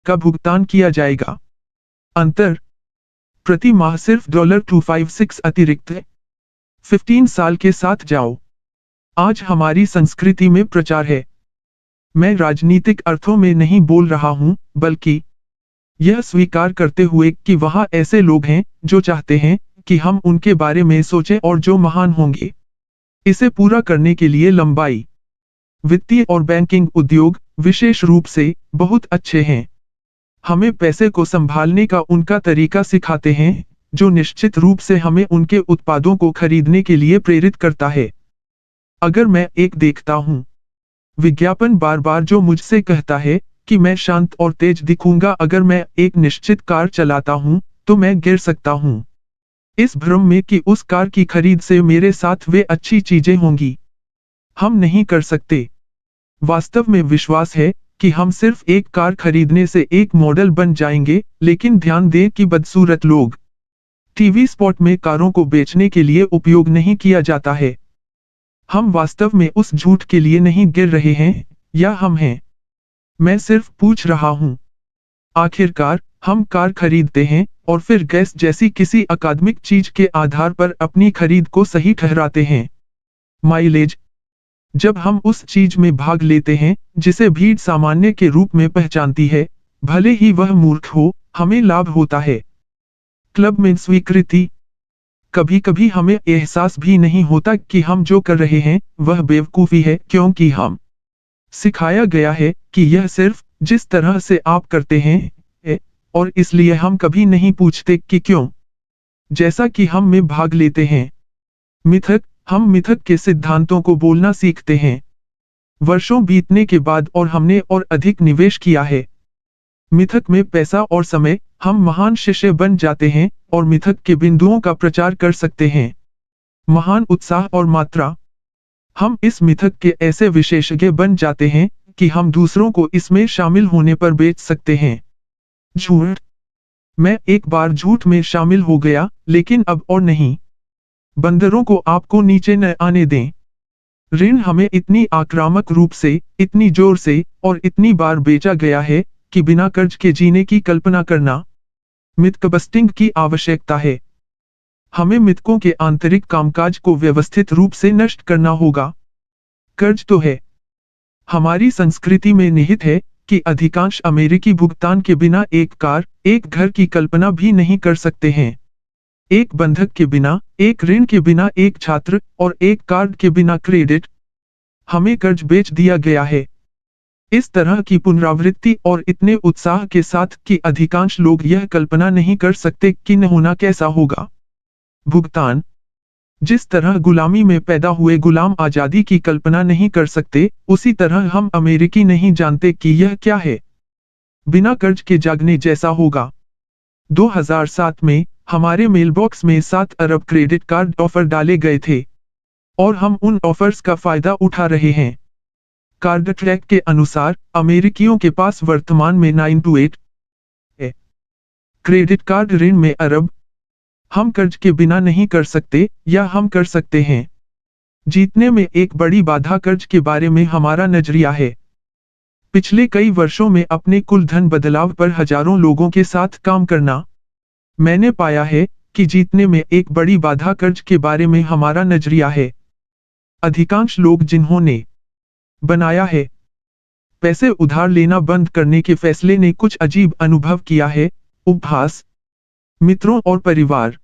का भुगतान किया जाएगा। अंतर प्रति माह सिर्फ $256 अतिरिक्त है। 15 साल के साथ जाओ। आज हमारी संस्कृति में प्रचार है। मैं राजनीतिक अर्थों में नहीं बोल रहा हूं, बल्कि यह स्वीकार करते हुए कि वहां ऐसे लोग हैं जो चाहते हैं कि हम उनके बारे में सोचें और जो महान होंगे। इसे पूरा करने के लिए लंबाई, वित्तीय और बैंकिंग उद्योग विशेष रूप से बहुत अच्छे हैं। हमें पैसे को संभालने का उनका तरीका सिखाते हैं, जो निश्चित रूप से हमें उनके उत्पादों को खरीदने के लिए प्रेरित करता है। अगर मैं एक देखता हूं विज्ञापन बार बार जो मुझसे कहता है कि मैं शांत और तेज दिखूंगा अगर मैं एक निश्चित कार चलाता हूं, तो मैं गिर सकता हूं। इस भ्रम में कि उस कार की खरीद से मेरे साथ वे अच्छी चीजें होंगी। हम नहीं कर सकते। वास्तव में विश्वास है कि हम सिर्फ एक कार खरीदने से एक मॉडल बन जाएंगे, लेकिन ध्यान दें कि बदसूरत लोग टीवी स्पॉट में कारों को बेचने के लिए उपयोग नहीं किया जाता है। हम वास्तव में उस झूठ के लिए नहीं गिर रहे हैं, या हम हैं। मैं सिर्फ पूछ रहा हूं। आखिरकार हम कार खरीदते हैं और फिर गैस जैसी किसी अकादमिक चीज के आधार पर अपनी खरीद को सही ठहराते हैं। माइलेज, जब हम उस चीज में भाग लेते हैं जिसे भीड़ सामान्य के रूप में पहचानती है, भले ही वह मूर्ख हो, हमें लाभ होता है। क्लब में स्वीकृति, कभी कभी हमें एहसास भी नहीं होता कि हम जो कर रहे हैं वह बेवकूफी है, क्योंकि हम सिखाया गया है कि यह सिर्फ जिस तरह से आप करते हैं, और इसलिए हम कभी नहीं पूछते कि क्यों। जैसा कि हम में भाग लेते हैं। मिथक, हम मिथक के सिद्धांतों को बोलना सीखते हैं। वर्षों बीतने के बाद और हमने और अधिक निवेश किया है। मिथक में पैसा और समय, हम महान शिष्य बन जाते हैं और मिथक के बिंदुओं का प्रचार कर सकते हैं। महान उत्साह और मात्रा, हम इस मिथक के ऐसे विशेषज्ञ बन जाते हैं कि हम दूसरों को इसमें शामिल होने पर बेच सकते हैं। झूठ, मैं एक बार झूठ में शामिल हो गया, लेकिन अब और नहीं। बंदरों को आपको नीचे न आने दें। ऋण हमें इतनी आक्रामक रूप से, इतनी जोर से और इतनी बार बेचा गया है कि बिना कर्ज के जीने की कल्पना करना मिथबस्टिंग की आवश्यकता है। हमें मिथकों के आंतरिक कामकाज को व्यवस्थित रूप से नष्ट करना होगा। कर्ज तो है। हमारी संस्कृति में निहित है कि अधिकांश अमेरिकी भुगतान के बिना एक कार, एक घर की कल्पना भी नहीं कर सकते हैं। एक बंधक के बिना, एक ऋण के बिना एक छात्र, और एक कार्ड के बिना क्रेडिट। हमें कर्ज बेच दिया गया है। इस तरह की पुनरावृत्ति और इतने उत्साह के साथ कि अधिकांश लोग यह कल्पना नहीं कर सकते कि न होना कैसा होगा। भुगतान, जिस तरह गुलामी में पैदा हुए गुलाम आजादी की कल्पना नहीं कर सकते, उसी तरह हम अमेरिकी नहीं जानते कि यह क्या है। बिना कर्ज के जागने जैसा होगा। 2007 में हमारे मेलबॉक्स में 7 अरब क्रेडिट कार्ड ऑफर डाले गए थे, और हम उन ऑफर्स का फायदा उठा रहे हैं। कार्ड ट्रैक के अनुसार अमेरिकियों के पास वर्तमान में 9 to 8 है। क्रेडिट कार्ड ऋण में अरब। हम कर्ज के बिना नहीं कर सकते, या हम कर सकते हैं। जीतने में एक बड़ी बाधा कर्ज के बारे में हमारा नजरिया है। पिछले कई वर्षों में अपने कुल धन बदलाव पर हजारों लोगों के साथ काम करना, मैंने पाया है कि जीतने में एक बड़ी बाधा कर्ज के बारे में हमारा नजरिया है। अधिकांश लोग जिन्होंने बनाया है पैसे उधार लेना बंद करने के फैसले ने कुछ अजीब अनुभव किया है। उपहास, मित्रों और परिवार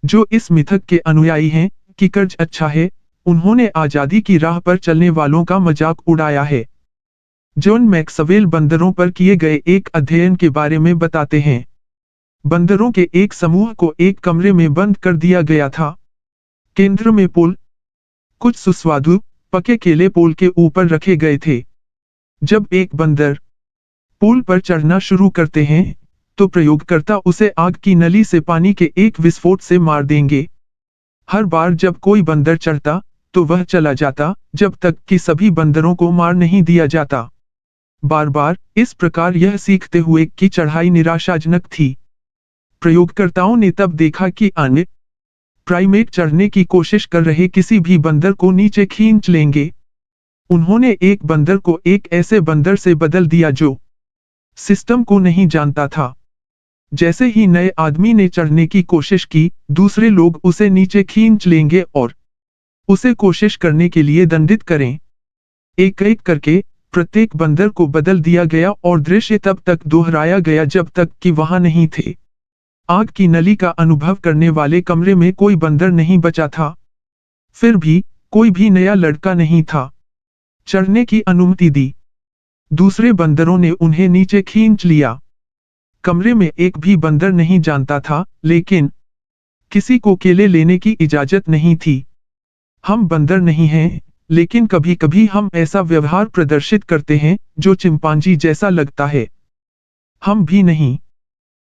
जो इस मिथक के अनुयायी हैं कि कर्ज अच्छा है, उन्होंने आजादी की राह पर चलने वालों का मजाक उड़ाया है। जॉन मैक्सवेल बंदरों पर किए गए एक अध्ययन के बारे में बताते हैं। बंदरों के एक समूह को एक कमरे में बंद कर दिया गया था। केंद्र में पोल, कुछ सुस्वादु पके केले पोल के ऊपर रखे गए थे। जब एक बंदर पोल पर चढ़ना शुरू करते हैं, तो प्रयोगकर्ता उसे आग की नली से पानी के एक विस्फोट से मार देंगे। हर बार जब कोई बंदर चढ़ता, तो वह चला जाता, जब तक कि सभी बंदरों को मार नहीं दिया जाता। बार बार इस प्रकार यह सीखते हुए कि चढ़ाई निराशाजनक थी। प्रयोगकर्ताओं ने तब देखा कि अन्य प्राइमेट चढ़ने की कोशिश कर रहे किसी भी बंदर को नीचे खींच लेंगे। उन्होंने एक बंदर को एक ऐसे बंदर से बदल दिया जो सिस्टम को नहीं जानता था। जैसे ही नए आदमी ने चढ़ने की कोशिश की, दूसरे लोग उसे नीचे खींच लेंगे और उसे कोशिश करने के लिए दंडित करें। एक एक करके प्रत्येक बंदर को बदल दिया गया और दृश्य तब तक दोहराया गया जब तक कि वहां नहीं थे। आग की नली का अनुभव करने वाले कमरे में कोई बंदर नहीं बचा था। फिर भी कोई भी नया लड़का नहीं था। चढ़ने की अनुमति दी। दूसरे बंदरों ने उन्हें नीचे खींच लिया। कमरे में एक भी बंदर नहीं जानता था, लेकिन किसी को केले लेने की इजाजत नहीं थी। हम बंदर नहीं हैं, लेकिन कभी कभी हम ऐसा व्यवहार प्रदर्शित करते हैं जो चिंपांजी जैसा लगता है। हम भी नहीं।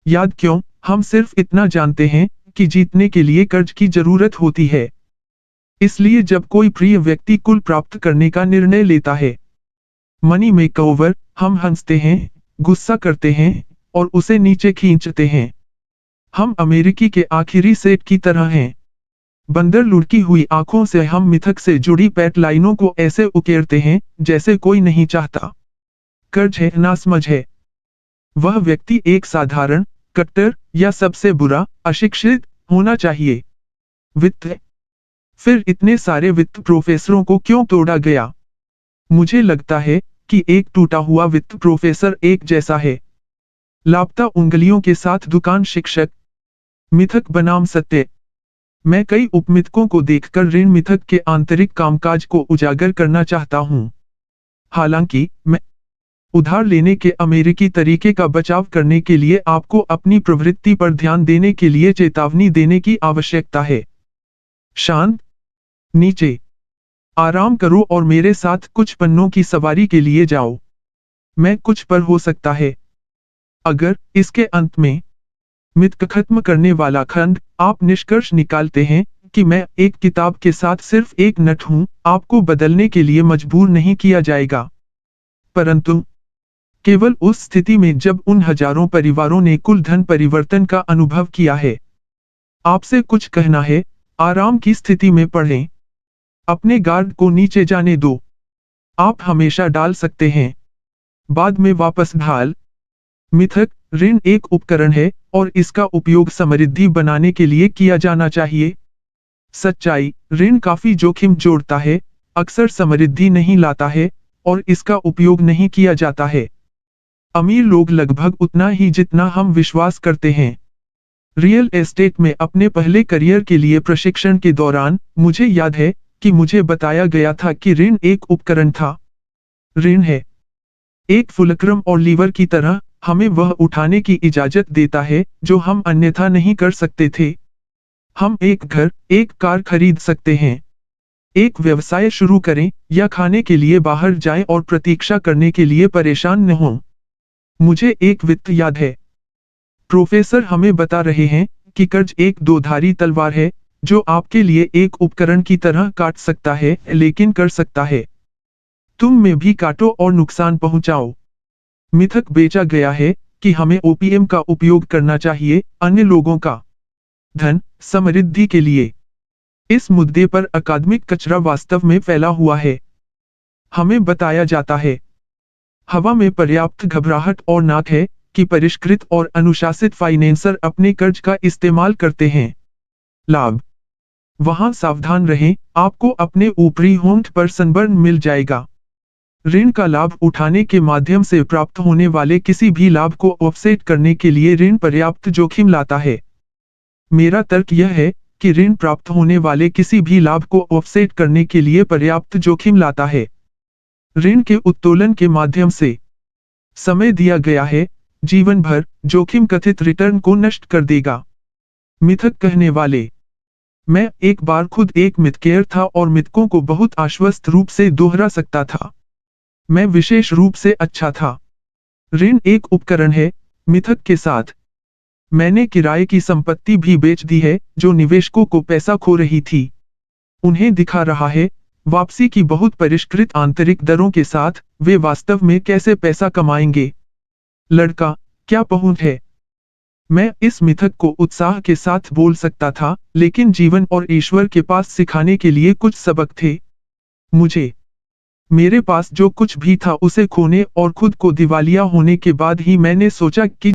याद क्यों, हम सिर्फ इतना जानते हैं कि जीतने के लिए कर्ज की जरूरत होती है। इसलिए जब कोई प्रिय व्यक्ति कुल प्राप्त करने का निर्णय लेता है, मनी मेकओवर, हम हंसते हैं, गुस्सा करते हैं और उसे नीचे खींचते हैं। हम अमेरिकी के आखिरी सेट की तरह हैं। बंदर लुढ़की हुई आंखों से हम मिथक से जुड़ी पैट लाइनों को ऐसे उकेरते हैं जैसे कोई नहीं चाहता। कर्ज है, नासमझ है। वह व्यक्ति एक साधारण, कट्टर या सबसे बुरा, अशिक्षित होना चाहिए। वित्त। फिर इतने सारे वित्त प्रोफेसरों को क्यों तोड़ा गया? मुझे लगता है कि एक टूटा हुआ वित्त प्रोफेसर एक जैसा है। लापता उंगलियों के साथ दुकान शिक्षक। मिथक बनाम सत्य। मैं कई उपमिथकों को देखकर ऋण मिथक के आंतरिक कामकाज को उजागर करना चाहता हूं। हालांकि मैं उधार लेने के अमेरिकी तरीके का बचाव करने के लिए आपको अपनी प्रवृत्ति पर ध्यान देने के लिए चेतावनी देने की आवश्यकता है। शांत, नीचे, आराम करो और मेरे साथ कुछ पन्नों की सवारी के लिए जाओ। मैं कुछ पर हो सकता है। अगर इसके अंत में मिथ खत्म करने वाला खंड आप निष्कर्ष निकालते हैं कि मैं एक किताब के साथ सिर्फ एक नट हूं, आपको बदलने के लिए मजबूर नहीं किया जाएगा। परंतु केवल उस स्थिति में जब उन हजारों परिवारों ने कुल धन परिवर्तन का अनुभव किया है। आपसे कुछ कहना है, आराम की स्थिति में पढ़ें। अपने गार्ड को नीचे जाने दो। आप हमेशा डाल सकते हैं, बाद में वापस ढाल। मिथक, ऋण एक उपकरण है और इसका उपयोग समृद्धि बनाने के लिए किया जाना चाहिए। सच्चाई, ऋण काफी जोखिम जोड़ता है, अक्सर समृद्धि नहीं लाता है और इसका उपयोग नहीं किया जाता है। अमीर लोग लगभग उतना ही जितना हम विश्वास करते हैं। रियल एस्टेट में अपने पहले करियर के लिए प्रशिक्षण के दौरान मुझे याद है कि मुझे बताया गया था कि ऋण एक उपकरण था। ऋण है एक फुलक्रम और लीवर की तरह, हमें वह उठाने की इजाजत देता है जो हम अन्यथा नहीं कर सकते थे। हम एक घर, एक कार खरीद सकते हैं, एक व्यवसाय शुरू करें या खाने के लिए बाहर जाएं और प्रतीक्षा करने के लिए परेशान न हों। मुझे एक वित्त याद है। प्रोफेसर हमें बता रहे हैं कि कर्ज एक दोधारी तलवार है जो आपके लिए एक उपकरण की तरह काट सकता है, लेकिन कर सकता है। तुम में भी काटो और नुकसान पहुंचाओ। मिथक बेचा गया है कि हमें ओपीएम का उपयोग करना चाहिए अन्य लोगों का धन समृद्धि के लिए। इस मुद्दे पर अकादमिक कचरा वास्तव में फैला हुआ है। हमें बताया जाता है, हवा में पर्याप्त घबराहट और नाक है कि परिष्कृत और अनुशासित फाइनेंसर अपने कर्ज का इस्तेमाल करते हैं। लाभ, वहां सावधान रहें, आपको अपने ऊपरी होंठ पर सनबर्न मिल जाएगा। ऋण का लाभ उठाने के माध्यम से प्राप्त होने वाले किसी भी लाभ को ऑफसेट करने के लिए ऋण पर्याप्त जोखिम लाता है। मेरा तर्क यह है कि ऋण प्राप्त होने वाले किसी भी लाभ को ऑफसेट करने के लिए पर्याप्त जोखिम लाता है। ऋण के उत्तोलन के माध्यम से समय दिया गया है, जीवन भर जोखिम कथित रिटर्न को नष्ट कर देगा। मिथक कहने वाले, मैं एक बार खुद एक मिथकेयर था और मिथकों को बहुत आश्वस्त रूप से दोहरा सकता था। मैं विशेष रूप से अच्छा था। ऋण एक उपकरण है। मिथक के साथ मैंने किराए की संपत्ति भी बेच दी है जो निवेशकों को पैसा खो रही थी। उन्हें दिखा रहा है, वापसी की बहुत परिष्कृत आंतरिक दरों के साथ वे वास्तव में कैसे पैसा कमाएंगे। लड़का, क्या पहुंच है? मैं इस मिथक को उत्साह के साथ बोल सकता था, लेकिन जीवन और ईश्वर के पास सिखाने के लिए कुछ सबक थे। मुझे मेरे पास जो कुछ भी था उसे खोने और खुद को दिवालिया होने के बाद ही मैंने सोचा कि